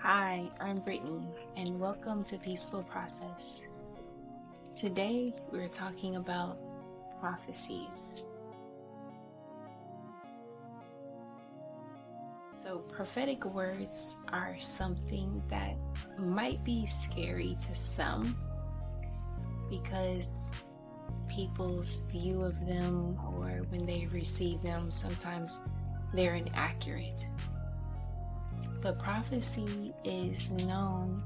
Hi, I'm Brittany, and welcome to Peaceful Process. Today, we're talking about prophecies. So, prophetic words are something that might be scary to some because people's view of them, or when they receive them, sometimes they're inaccurate. But prophecy is known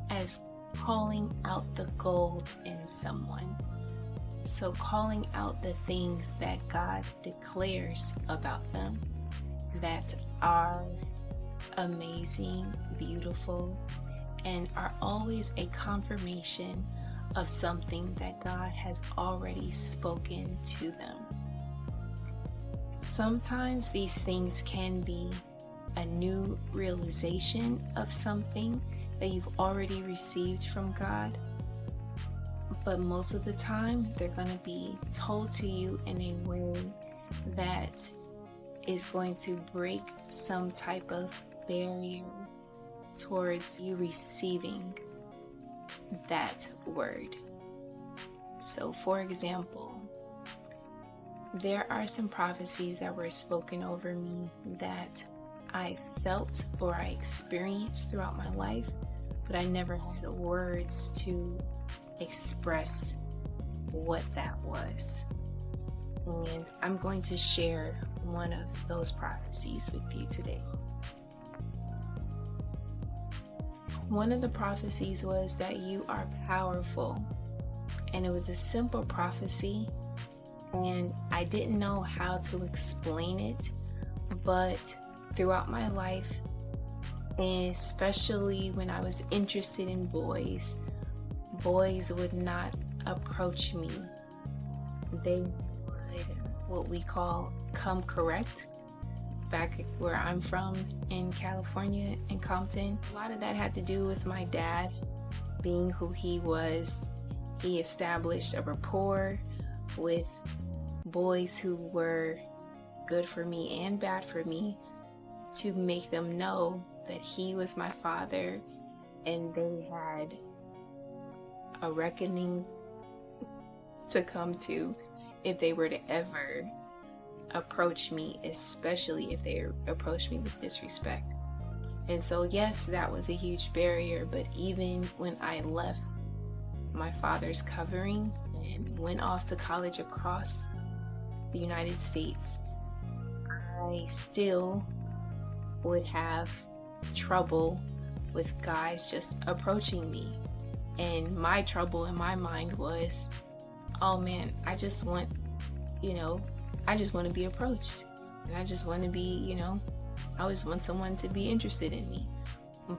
as calling out the gold in someone. So calling out the things that God declares about them that are amazing, beautiful, and are always a confirmation of something that God has already spoken to them. Sometimes these things can be a new realization of something that you've already received from God, but most of the time they're going to be told to you in a way that is going to break some type of barrier towards you receiving that word. So, for example, there are some prophecies that were spoken over me that I felt or I experienced throughout my life, but I never had the words to express what that was. And I'm going to share one of those prophecies with you today. One of the prophecies was that you are powerful, and it was a simple prophecy, and I didn't know how to explain it, but throughout my life, and especially when I was interested in boys would not approach me. They would, what we call, come correct. Back where I'm from in California, in Compton, a lot of that had to do with my dad being who he was. He established a rapport with boys who were good for me and bad for me, to make them know that he was my father, and they had a reckoning to come to if they were to ever approach me, especially if they approached me with disrespect. And so yes, that was a huge barrier, but even when I left my father's covering and went off to college across the United States, I still would have trouble with guys just approaching me. And my trouble in my mind was, oh man, I just want to be approached. And I just want to be, I just want someone to be interested in me.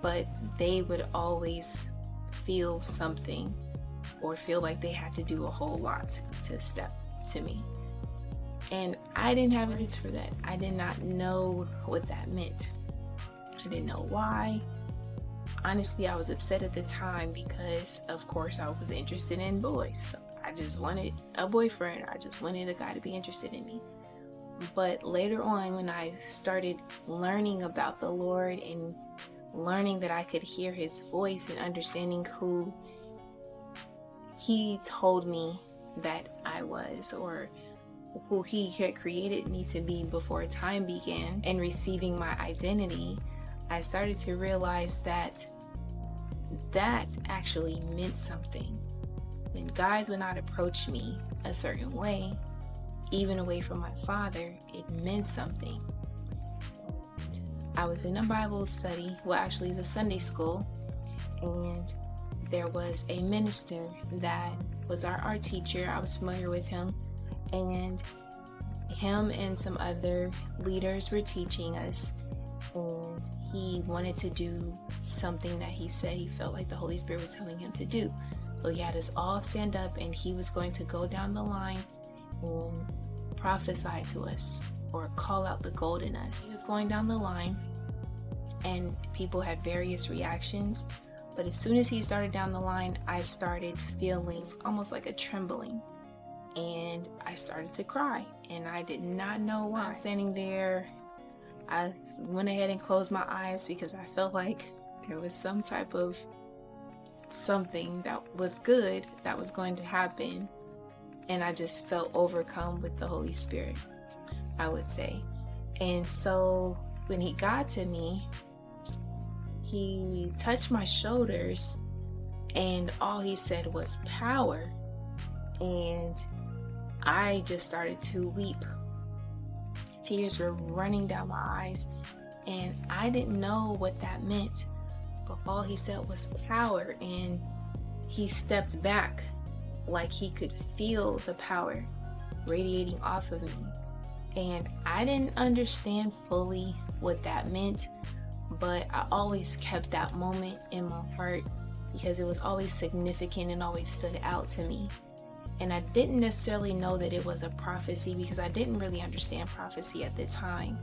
But they would always feel something or feel like they had to do a whole lot to step to me. And I didn't have words for that. I did not know what that meant. I didn't know why. Honestly, I was upset at the time because, of course, I was interested in boys. So I just wanted a boyfriend. I just wanted a guy to be interested in me. But later on, when I started learning about the Lord and learning that I could hear His voice and understanding who He told me that I was, or who He had created me to be before time began, and receiving my identity, I started to realize that actually meant something. When guys would not approach me a certain way, even away from my father, it meant something. I was in a Bible study, actually the Sunday school, and there was a minister that was our art teacher. I was familiar with him, and him and some other leaders were teaching us, and he wanted to do something that he said he felt like the Holy Spirit was telling him to do. So he had us all stand up, and he was going to go down the line and prophesy to us or call out the gold in us. He was going down the line, and people had various reactions, but as soon as he started down the line, I started feeling almost like a trembling, and I started to cry, and I did not know why. I was standing there. I went ahead and closed my eyes because I felt like There was some type of something that was good that was going to happen, and I just felt overcome with the Holy Spirit, I would say. And so when he got to me, he touched my shoulders, and all he said was power. And I just started to weep. Tears were running down my eyes, and I didn't know what that meant, but all he said was power. And he stepped back like he could feel the power radiating off of me. And I didn't understand fully what that meant, but I always kept that moment in my heart because it was always significant and always stood out to me. And I didn't necessarily know that it was a prophecy because I didn't really understand prophecy at the time.